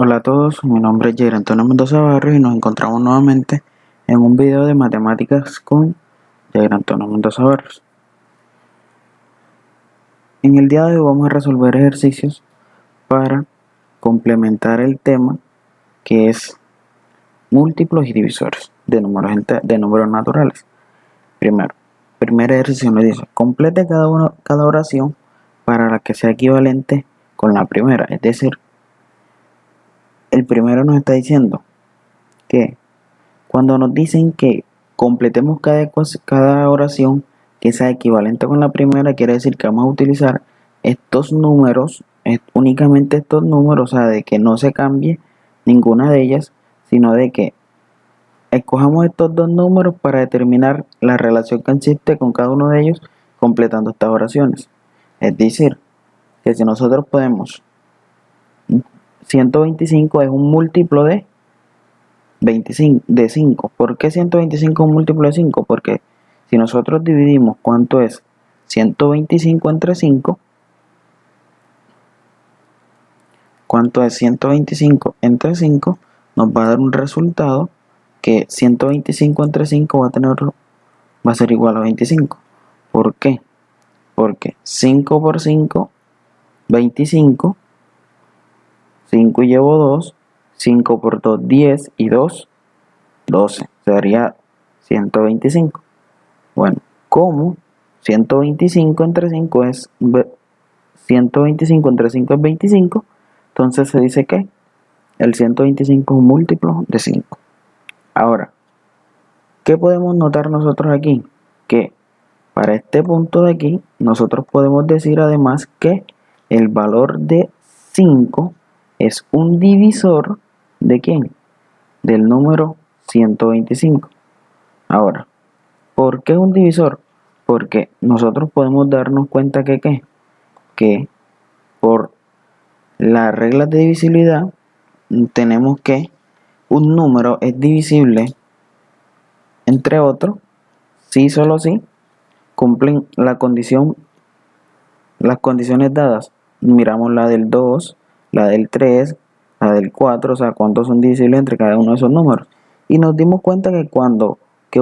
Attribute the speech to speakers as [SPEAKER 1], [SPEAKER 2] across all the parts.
[SPEAKER 1] Hola a todos, mi nombre es Jair Antonio Mendoza Barrios y nos encontramos nuevamente en un video de matemáticas con Jair Antonio Mendoza Barrios. En el día de hoy vamos a resolver ejercicios para complementar el tema que es múltiplos y divisores de números naturales. Primer ejercicio nos dice, complete cada oración para la que sea equivalente con la primera, es decir, el primero nos está diciendo que cuando nos dicen que completemos cada oración que sea equivalente con la primera, quiere decir que vamos a utilizar estos números, únicamente estos números, o sea, de que no se cambie ninguna de ellas, sino de que escojamos estos dos números para determinar la relación que existe con cada uno de ellos, completando estas oraciones. Es decir, que si nosotros podemos, 125 es un múltiplo de 5. ¿Por qué 125 es un múltiplo de 5? Porque si nosotros dividimos cuánto es 125 entre 5, cuánto es 125 entre 5, nos va a dar un resultado que 125 entre 5 va a ser igual a 25. ¿Por qué? Porque 5 por 5, 25, 5 llevo 2, 5 por 2, 10 y 2, 12, sería 125. Bueno, como 125 entre 5 es 125 entre 5 es 25, entonces se dice que el 125 es un múltiplo de 5. Ahora, ¿qué podemos notar nosotros aquí? Que para este punto de aquí, nosotros podemos decir además que el valor de 5 es un divisor ¿de quién? Del número 125. Ahora, ¿por qué es un divisor? Porque nosotros podemos darnos cuenta que por las reglas de divisibilidad tenemos que un número es divisible entre otro si solo si cumplen las condiciones dadas. Miramos la del 2, la del 3, la del 4, o sea, cuántos son divisibles entre cada uno de esos números. Y nos dimos cuenta que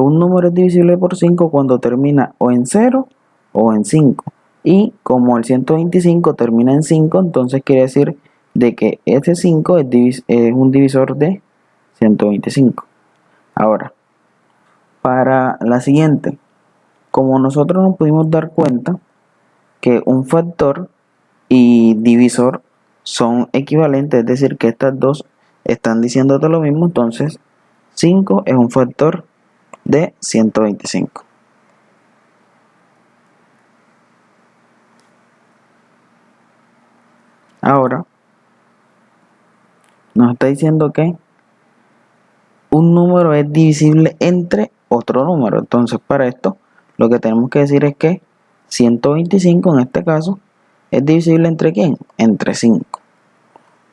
[SPEAKER 1] un número es divisible por 5 cuando termina o en 0 o en 5. Y como el 125 termina en 5, entonces quiere decir de que ese 5 es un divisor de 125. Ahora, para la siguiente, como nosotros nos pudimos dar cuenta que un factor y divisor son equivalentes, es decir, que estas dos están diciéndote lo mismo, entonces 5 es un factor de 125. Ahora, nos está diciendo que un número es divisible entre otro número. Entonces, para esto, lo que tenemos que decir es que 125 en este caso es divisible entre ¿quién? Entre 5.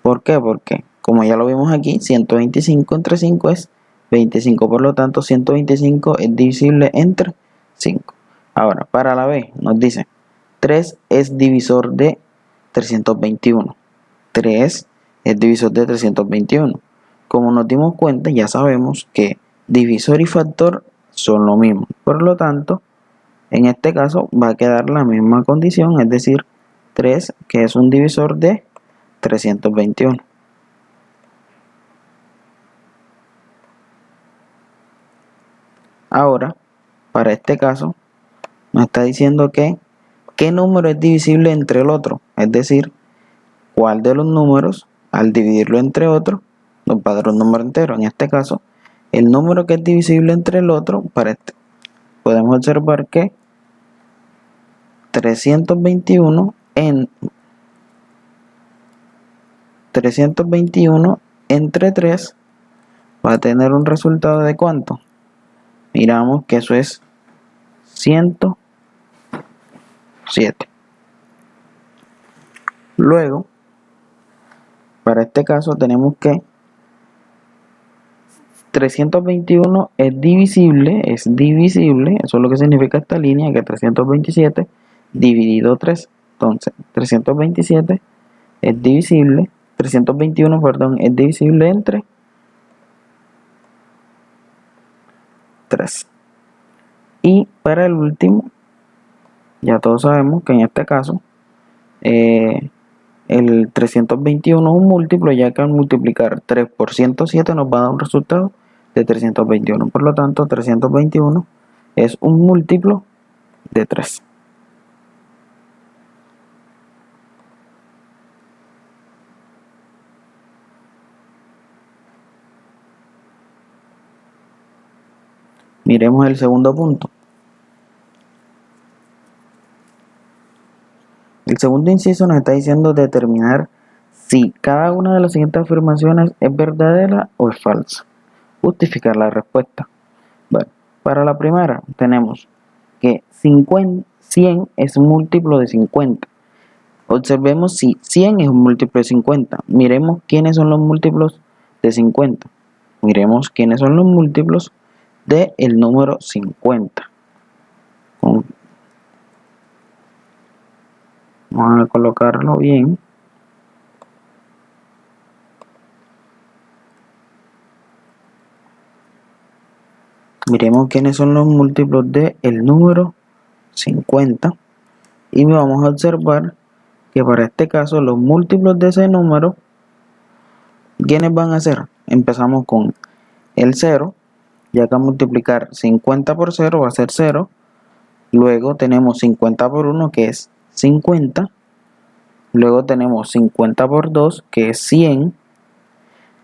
[SPEAKER 1] ¿Por qué? Porque, como ya lo vimos aquí, 125 entre 5 es 25. Por lo tanto, 125 es divisible entre 5. Ahora, para la B, nos dice 3 es divisor de 321. 3 es divisor de 321. Como nos dimos cuenta, ya sabemos que divisor y factor son lo mismo. Por lo tanto, en este caso va a quedar la misma condición, es decir, 3 que es un divisor de 321. Ahora, para este caso, nos está diciendo que ¿qué número es divisible entre el otro? Es decir, ¿cuál de los números, al dividirlo entre otro, nos va a dar un número entero? En este caso, el número que es divisible entre el otro, podemos observar que 321 entre 3 va a tener un resultado de ¿cuánto? Miramos que eso es 107. Luego, para este caso tenemos que 321 es divisible, eso es lo que significa esta línea, que 327 dividido 3. Entonces, 327 es divisible 321, perdón, es divisible entre 3. Y para el último, ya todos sabemos que en este caso el 321 es un múltiplo, ya que al multiplicar 3 por 107 nos va a dar un resultado de 321. Por lo tanto, 321 es un múltiplo de 3. Miremos el segundo punto. El segundo inciso nos está diciendo determinar si cada una de las siguientes afirmaciones es verdadera o es falsa. Justificar la respuesta. Bueno, para la primera tenemos que 100 es un múltiplo de 50. Observemos si 100 es un múltiplo de 50. Miremos quiénes son los múltiplos de 50. Miremos quiénes son los múltiplos del número 50. Vamos a colocarlo bien. Miremos quiénes son los múltiplos del número 50. Y vamos a observar que para este caso los múltiplos de ese número, ¿quiénes van a ser? Empezamos con el 0, ya que al multiplicar 50 por 0 va a ser 0. Luego tenemos 50 por 1, que es 50. Luego tenemos 50 por 2, que es 100.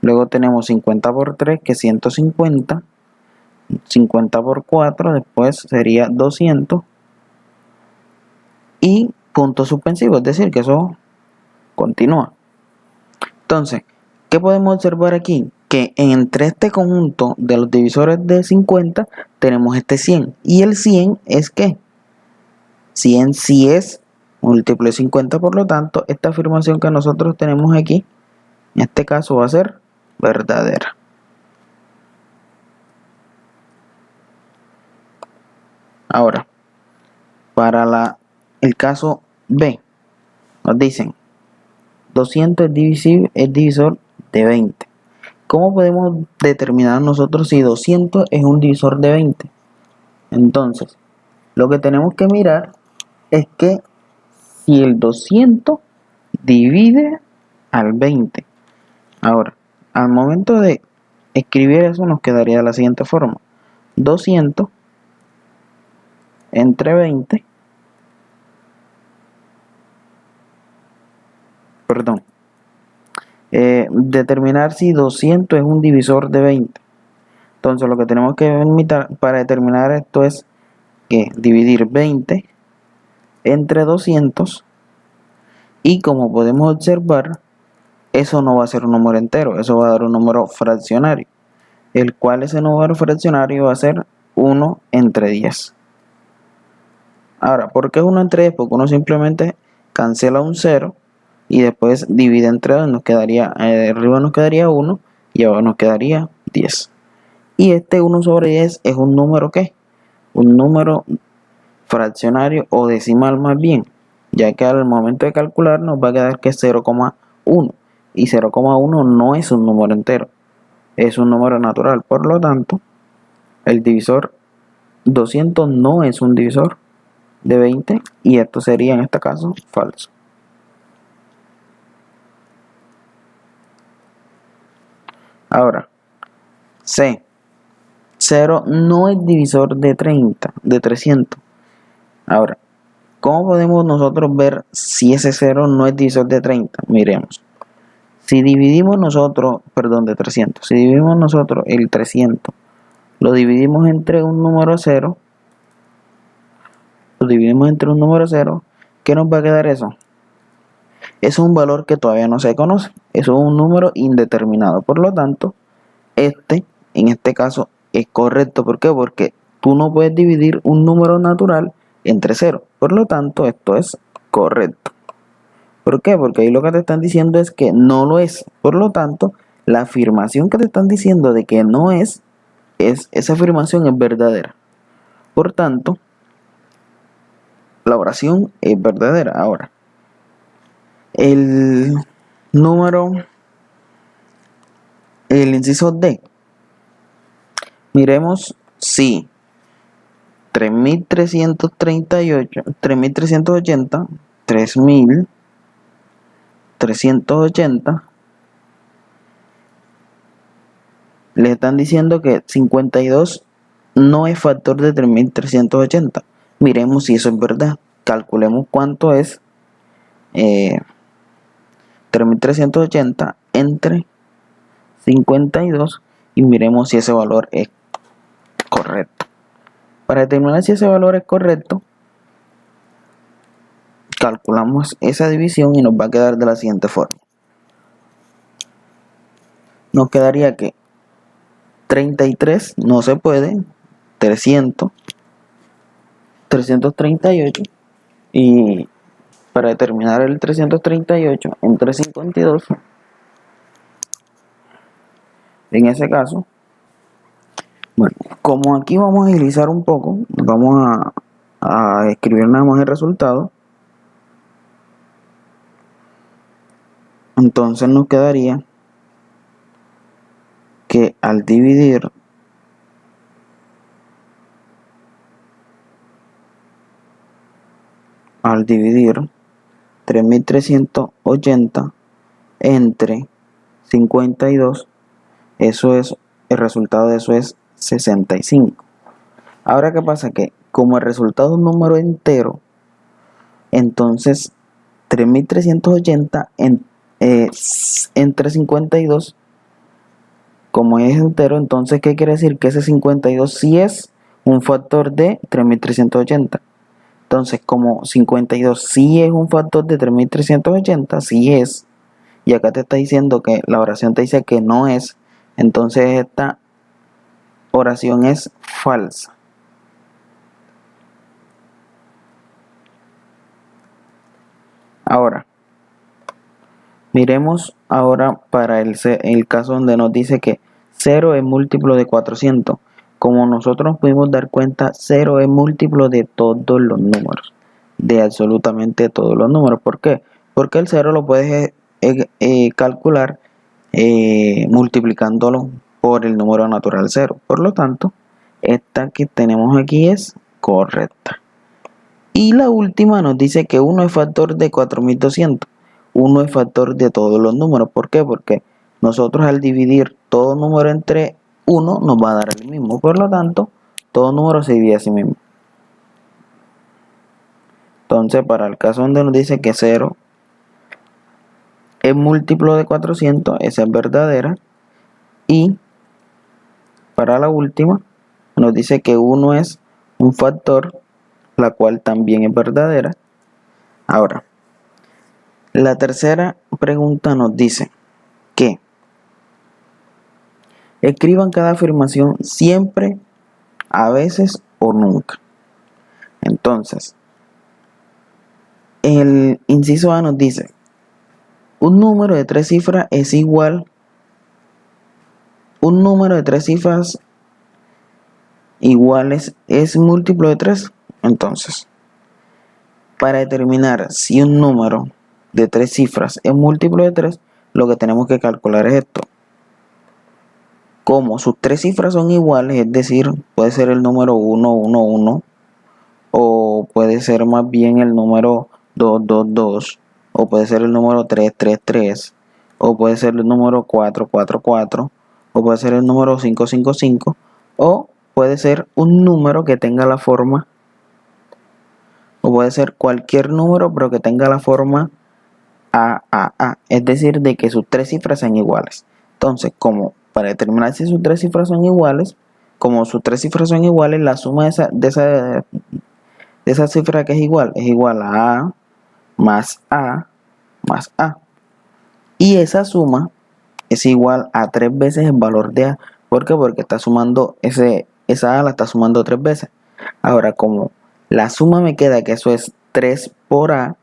[SPEAKER 1] Luego tenemos 50 por 3, que es 150. 50 por 4, después sería 200. Y punto suspensivo, es decir, que eso continúa. Entonces, ¿qué podemos observar aquí? Que entre este conjunto de los divisores de 50 tenemos este 100. ¿Y el 100 es qué? 100 sí es múltiplo de 50, por lo tanto, esta afirmación que nosotros tenemos aquí, en este caso va a ser verdadera. Ahora, para el caso B, nos dicen 200 es divisor de 20. ¿Cómo podemos determinar nosotros si 200 es un divisor de 20? Entonces, lo que tenemos que mirar es que si el 200 divide al 20. Ahora, al momento de escribir eso nos quedaría de la siguiente forma. 200 entre 20, perdón, determinar si 200 es un divisor de 20. Entonces lo que tenemos que ver para determinar esto es que dividir 20 entre 200, y como podemos observar, eso no va a ser un número entero, eso va a dar un número fraccionario, el cual ese número fraccionario va a ser 1 entre 10. Ahora, ¿por qué 1 entre 10? Porque uno simplemente cancela un 0 y después divide entre 2, nos quedaría, arriba nos quedaría 1 y abajo nos quedaría 10. Y este 1 sobre 10 es un número ¿qué? Un número fraccionario o decimal más bien, ya que al momento de calcular nos va a quedar que es 0,1, y 0,1 no es un número entero, es un número natural. Por lo tanto, el divisor 200 no es un divisor de 20, y esto sería en este caso falso. Ahora, C, 0 no es divisor de 300. Ahora, ¿cómo podemos nosotros ver si ese 0 no es divisor de 30? Miremos. Si dividimos nosotros, perdón, de 300, si dividimos nosotros el 300, lo dividimos entre un número 0, ¿qué nos va a quedar eso? Eso es un valor que todavía no se conoce, eso es un número indeterminado, por lo tanto, en este caso, es correcto. ¿Por qué? Porque tú no puedes dividir un número natural entre 0, por lo tanto, esto es correcto. ¿Por qué? Porque ahí lo que te están diciendo es que no lo es, por lo tanto, la afirmación que te están diciendo de que no es, esa afirmación es verdadera. Por tanto, la oración es verdadera. Ahora, número, el inciso D. Miremos si 3338, 3380, 3380 le están diciendo que 52 no es factor de 3380. Miremos si eso es verdad. Calculemos cuánto es 3380 entre 52 y miremos si ese valor es correcto. Para determinar si ese valor es correcto, calculamos esa división y nos va a quedar de la siguiente forma. Nos quedaría que 33 no se puede, 338, y para determinar el 338 entre 52, en ese caso, bueno, como aquí vamos a agilizar un poco, vamos a escribir nada más el resultado. Entonces nos quedaría que al dividir al dividir 3380 entre 52, eso es, el resultado de eso es 65. Ahora, ¿qué pasa? Que como el resultado es un número entero, entonces 3380 entre 52, como es entero, entonces ¿qué quiere decir? Que ese 52 sí es un factor de 3380. Entonces, como 52 sí es un factor de 3380, sí es, y acá te está diciendo que la oración te dice que no es, entonces esta oración es falsa. Ahora, miremos ahora para el caso donde nos dice que 0 es múltiplo de 400. Como nosotros nos pudimos dar cuenta, 0 es múltiplo de todos los números, de absolutamente todos los números. ¿Por qué? Porque el 0 lo puedes calcular multiplicándolo por el número natural 0. Por lo tanto, esta que tenemos aquí es correcta. Y la última nos dice que 1 es factor de 4200. 1 es factor de todos los números. ¿Por qué? Porque nosotros al dividir todo número entre 1 nos va a dar el mismo. Por lo tanto, todo número se divide a sí mismo. Entonces, para el caso donde nos dice que 0 es múltiplo de 400, esa es verdadera. Y para la última, nos dice que 1 es un factor, la cual también es verdadera. Ahora, la tercera pregunta nos dice que escriban cada afirmación siempre, a veces o nunca. Entonces, el inciso A nos dice: un número de 3 cifras es igual, un número de 3 cifras iguales es múltiplo de 3. Entonces, para determinar si un número de 3 cifras es múltiplo de 3, lo que tenemos que calcular es esto. Como sus 3 cifras son iguales, es decir, puede ser el número 1, 1, 1, o puede ser más bien el número 2, 2, 2, o puede ser el número 3, 3, 3, o puede ser el número 4, 4, 4, o puede ser el número 5, 5, 5, o puede ser un número que tenga la forma, o puede ser cualquier número pero que tenga la forma A, es decir, de que sus 3 cifras sean iguales. Entonces, como para determinar si sus 3 cifras son iguales, como sus 3 cifras son iguales, la suma de esa cifra que es igual a A más A más A. Y esa suma es igual a 3 veces el valor de A. ¿Por qué? Porque está sumando esa A la está sumando 3 veces. Ahora, como la suma me queda que eso es 3 por A,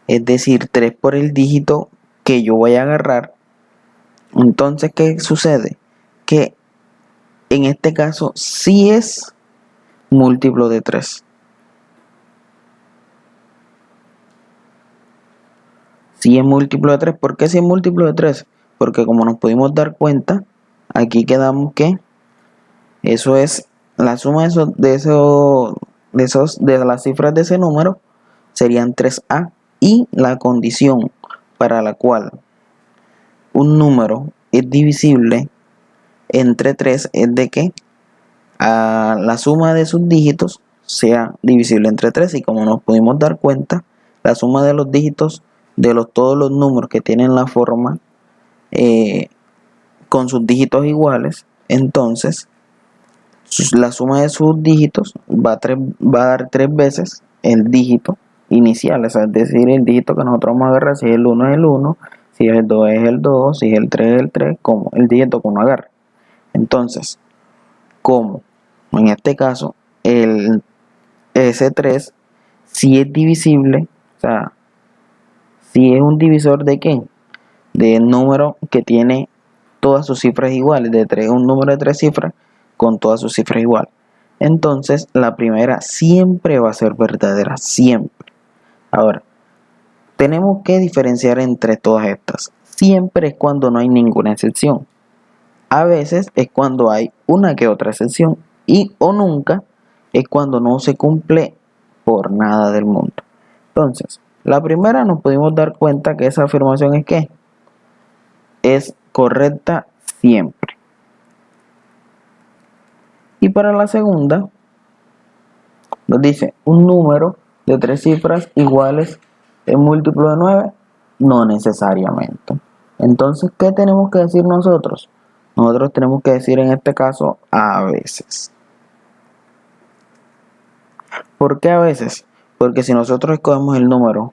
[SPEAKER 1] es decir, 3 por el dígito que yo voy a agarrar, entonces, ¿qué sucede? Que en este caso sí es múltiplo de 3. Si es múltiplo de 3, ¿por qué si es múltiplo de 3? Porque como nos pudimos dar cuenta, aquí quedamos que eso es la suma de las cifras de ese número serían 3a, y la condición para la cual un número es divisible entre 3 es de que la suma de sus dígitos sea divisible entre 3, y como nos pudimos dar cuenta, la suma de los dígitos de todos los números que tienen la forma con sus dígitos iguales, entonces la suma de sus dígitos va a dar 3 veces el dígito inicial, es decir, el dígito que nosotros vamos a agarrar. Si el 1 es el 1, si el 2 es el 2, si el 3 es el 3, como el dígito que uno agarra. Entonces, como en este caso el S3 si es divisible, o sea, si es un divisor de ¿qué? De número que tiene todas sus cifras iguales, un número de 3 cifras con todas sus cifras iguales. Entonces la primera siempre va a ser verdadera, siempre. Ahora, tenemos que diferenciar entre todas estas. Siempre es cuando no hay ninguna excepción. A veces es cuando hay una que otra excepción, o nunca es cuando no se cumple por nada del mundo. Entonces, la primera nos pudimos dar cuenta que esa afirmación es que es correcta siempre. Y para la segunda, nos dice, un número de 3 cifras iguales es múltiplo de 9, no necesariamente. Entonces, ¿qué tenemos que decir nosotros? Nosotros tenemos que decir en este caso a veces. ¿Por qué a veces? Porque si nosotros escogemos el número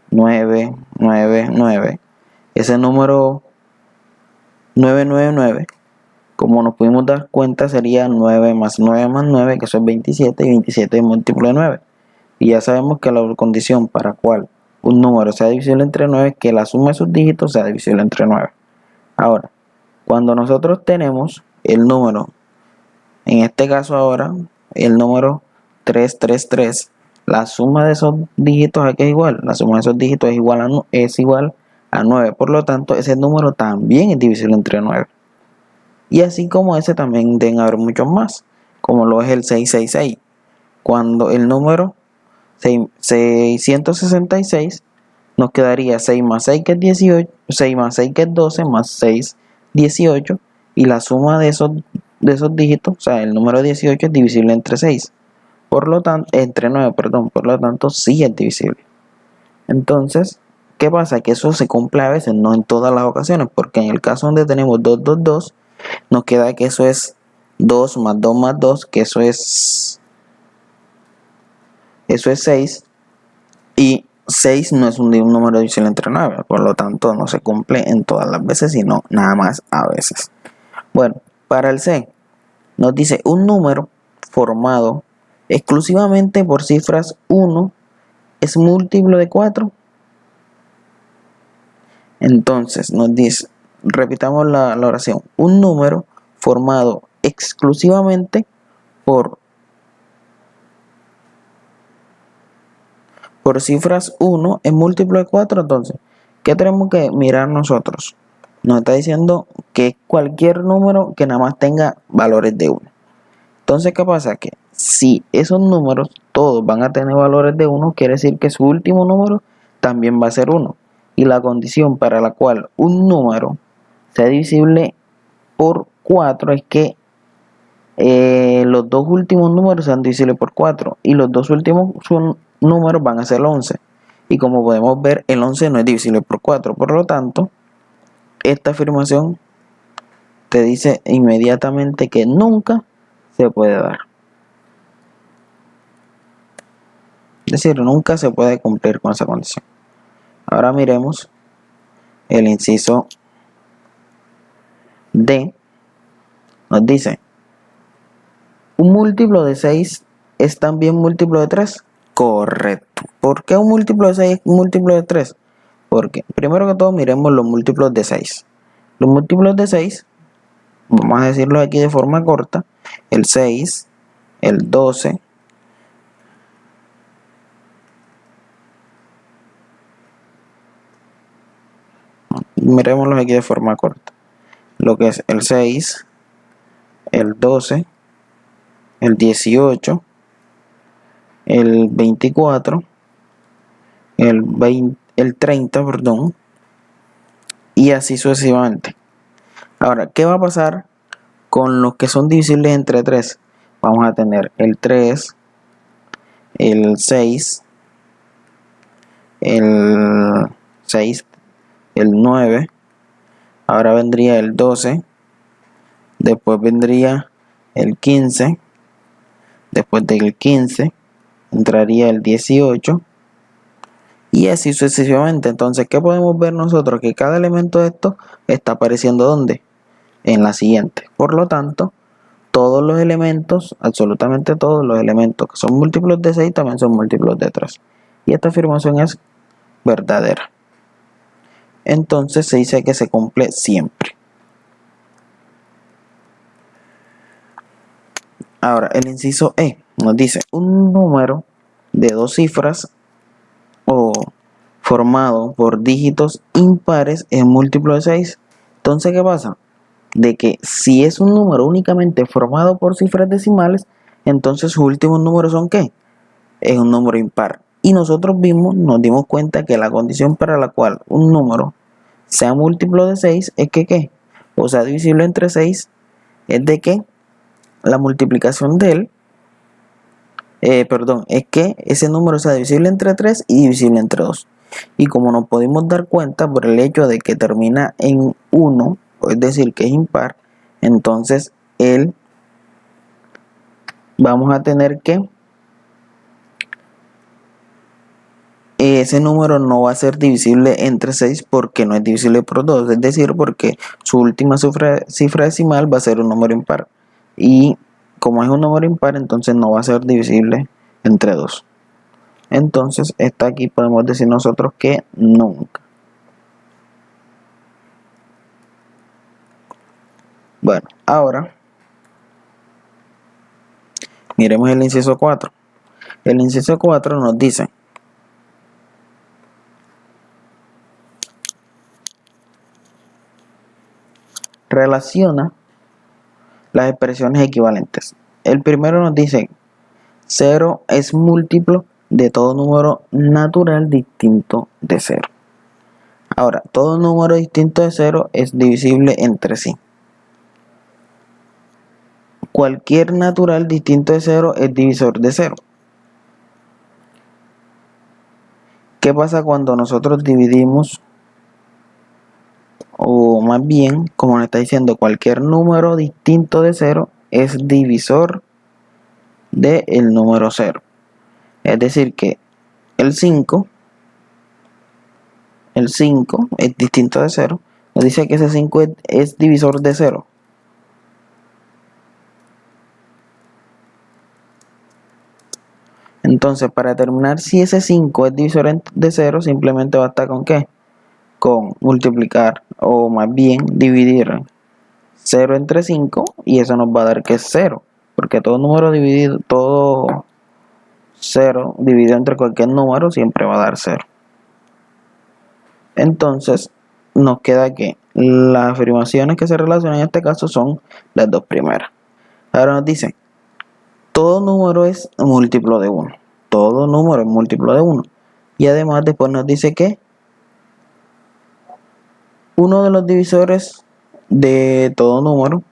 [SPEAKER 1] 9, 9, 9, ese número 999, como nos pudimos dar cuenta, sería 9 más 9 más 9, que eso es 27, y 27 es múltiplo de 9. Y ya sabemos que la condición para cual un número sea divisible entre 9 es que la suma de sus dígitos sea divisible entre 9. Ahora, cuando nosotros tenemos el número, en este caso ahora, el número 333, la suma de esos dígitos aquí es igual. La suma de esos dígitos es igual a 9. Por lo tanto, ese número también es divisible entre 9. Y así como ese también deben haber muchos más, como lo es el 666. Cuando el número 666 nos quedaría 6 más 6 que es 18, 6 más 6 que es 12, más 6, 18, y la suma de esos dígitos, o sea, el número 18 es divisible entre 6. Por lo tanto, entre 9, perdón, por lo tanto sí es divisible. Entonces, ¿qué pasa? Que eso se cumple a veces, no en todas las ocasiones, porque en el caso donde tenemos 2, 2, 2, nos queda que eso es 2 más 2 más 2, que eso es 6, y 6 no es un número divisible entre 9, por lo tanto no se cumple en todas las veces, sino nada más a veces. Bueno, para el C, nos dice un número formado exclusivamente por cifras 1 es múltiplo de 4. Entonces nos dice, repitamos la oración, un número formado exclusivamente por cifras 1 es múltiplo de 4. Entonces, ¿qué tenemos que mirar nosotros? Nos está diciendo que cualquier número que nada más tenga valores de 1. Entonces, ¿qué pasa? Que si esos números todos van a tener valores de 1, quiere decir que su último número también va a ser 1. Y la condición para la cual un número sea divisible por 4 es que los dos últimos números sean divisibles por 4, y los dos últimos números van a ser el 11. Y como podemos ver, el 11 no es divisible por 4. Por lo tanto, esta afirmación te dice inmediatamente que nunca se puede dar. Es decir, nunca se puede cumplir con esa condición. Ahora miremos el inciso D. Nos dice, ¿un múltiplo de 6 es también múltiplo de 3? Correcto. ¿Por qué un múltiplo de 6 es múltiplo de 3? Porque, primero que todo, miremos los múltiplos de 6. Los múltiplos de 6, vamos a decirlo aquí de forma corta, el 6, el 12, Miremoslos aquí de forma corta. Lo que es el 6, el 12, el 18, el 24, el 30, perdón, y así sucesivamente. Ahora, ¿qué va a pasar con los que son divisibles entre 3? Vamos a tener el 3, el 6, el 6, el 9, ahora vendría el 12, después vendría el 15, después del 15 entraría el 18 y así sucesivamente. Entonces, ¿qué podemos ver nosotros? Que cada elemento de esto está apareciendo ¿dónde? En la siguiente. Por lo tanto, todos los elementos, absolutamente todos los elementos que son múltiplos de 6 también son múltiplos de 3. Y esta afirmación es verdadera. Entonces se dice que se cumple siempre. Ahora, el inciso E nos dice un número de 2 cifras o formado por dígitos impares es múltiplo de 6. Entonces, ¿qué pasa? De que si es un número únicamente formado por cifras decimales, entonces sus últimos números son ¿qué? Es un número impar. Y nosotros nos dimos cuenta que la condición para la cual un número sea múltiplo de 6 es que ¿qué? O sea, divisible entre 6 es de que la multiplicación de él, es que ese número sea divisible entre 3 y divisible entre 2. Y como nos pudimos dar cuenta por el hecho de que termina en 1, es decir, que es impar, entonces vamos a tener que ese número no va a ser divisible entre 6 porque no es divisible por 2, es decir, porque su última cifra decimal va a ser un número impar. Y como es un número impar, entonces no va a ser divisible entre 2. Entonces, esta aquí podemos decir nosotros que nunca. Bueno, ahora miremos el inciso 4. El inciso 4 nos dice: relaciona las expresiones equivalentes. El primero nos dice: 0 es múltiplo de todo número natural distinto de 0. Ahora, todo número distinto de 0 es divisible entre sí. Cualquier natural distinto de 0 es divisor de 0. ¿Qué pasa cuando nosotros dividimos? O más bien, como nos está diciendo, cualquier número distinto de 0 es divisor del número 0. Es decir que el 5 es distinto de 0. Nos dice que ese 5 es divisor de 0. Entonces, para determinar si ese 5 es divisor de 0, simplemente basta con ¿qué? Con multiplicar, o más bien dividir 0 entre 5, y eso nos va a dar que es 0, porque todo 0 dividido entre cualquier número siempre va a dar 0. Entonces, nos queda que las afirmaciones que se relacionan en este caso son las dos primeras. Ahora nos dice: todo número es múltiplo de 1. Todo número es múltiplo de 1. Y además después nos dice que uno de los divisores de todo número,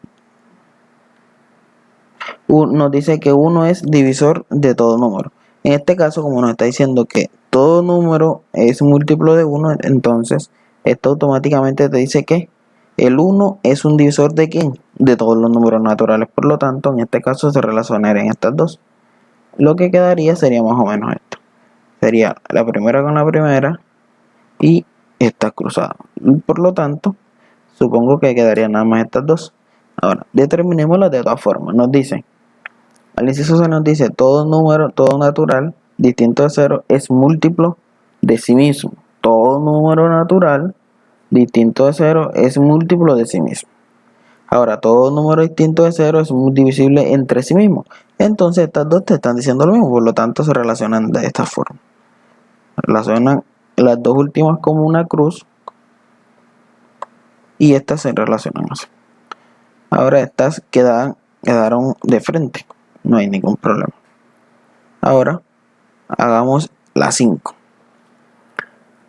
[SPEAKER 1] nos dice que 1 es divisor de todo número. En este caso, como nos está diciendo que todo número es múltiplo de 1, entonces esto automáticamente te dice que el 1 es un divisor de ¿quién? De todos los números naturales. Por lo tanto, en este caso se relacionarían estas dos. Lo que quedaría sería más o menos esto. Sería la primera con la primera y esta cruzada. Por lo tanto, supongo que quedarían nada más estas dos. Ahora, determinémoslas de todas formas. Nos dice, al inciso se nos dice: todo número, todo natural distinto de 0 es múltiplo de sí mismo. Todo número natural distinto de 0 es múltiplo de sí mismo. Ahora, todo número distinto de 0 es divisible entre sí mismo. Entonces estas dos te están diciendo lo mismo, por lo tanto se relacionan de esta forma. Relacionan las dos últimas como una cruz y estas se relacionan así. Ahora estas quedaron de frente, no hay ningún problema. Ahora hagamos la 5.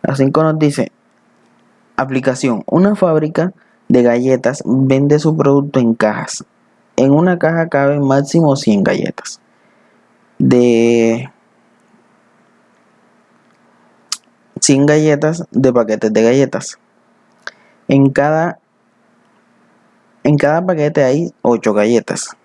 [SPEAKER 1] La 5 nos dice: aplicación. Una fábrica de galletas vende su producto en cajas. En una caja caben máximo 100 galletas. De 100 galletas de paquetes de galletas. En cada paquete hay 8 galletas.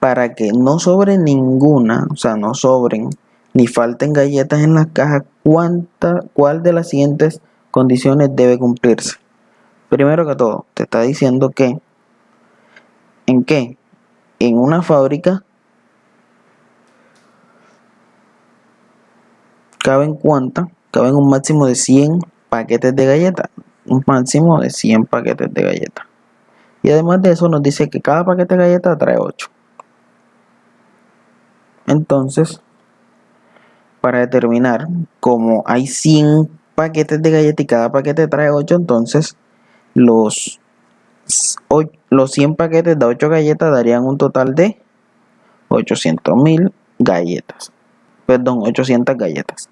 [SPEAKER 1] Para que no sobre ninguna, o sea, no sobren ni falten galletas en las cajas, ¿cuál de las siguientes condiciones debe cumplirse? Primero que todo, te está diciendo que en una fábrica caben un máximo de 100 paquetes de galletas. Un máximo de 100 paquetes de galletas. Y además de eso nos dice que cada paquete de galletas trae 8. Entonces, para determinar, como hay 100 paquetes de galletas y cada paquete trae 8, entonces los 100 paquetes de 8 galletas darían un total de 800.000 galletas. Perdón, 800 galletas.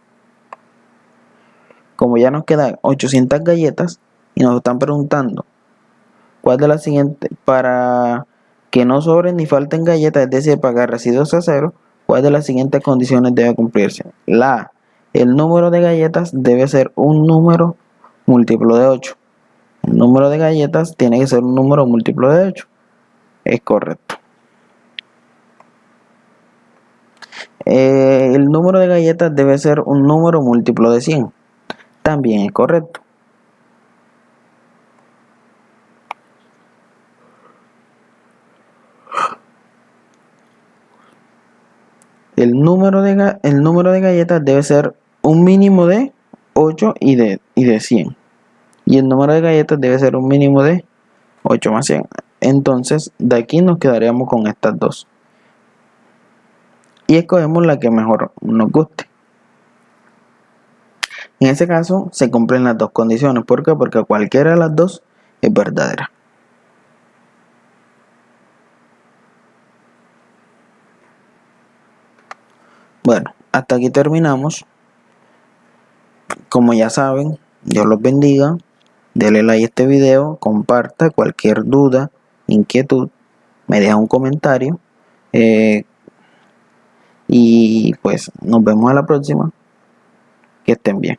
[SPEAKER 1] Como ya nos quedan 800 galletas y nos están preguntando cuál de las siguientes, para que no sobren ni falten galletas, es decir, pagar residuos a cero, cuál de las siguientes condiciones debe cumplirse. El número de galletas debe ser un número múltiplo de 8. El número de galletas tiene que ser un número múltiplo de 8. Es correcto. El número de galletas debe ser un número múltiplo de 100. También es correcto. El número de galletas debe ser un mínimo de 8 y de 100. Y el número de galletas debe ser un mínimo de 8 más 100. Entonces, de aquí nos quedaríamos con estas dos. Y escogemos la que mejor nos guste. En ese caso, se cumplen las dos condiciones. ¿Por qué? Porque cualquiera de las dos es verdadera. Bueno, hasta aquí terminamos. Como ya saben, Dios los bendiga. Denle like a este video, comparta. Cualquier duda, inquietud, me deja un comentario. Y pues nos vemos a la próxima. Que estén bien.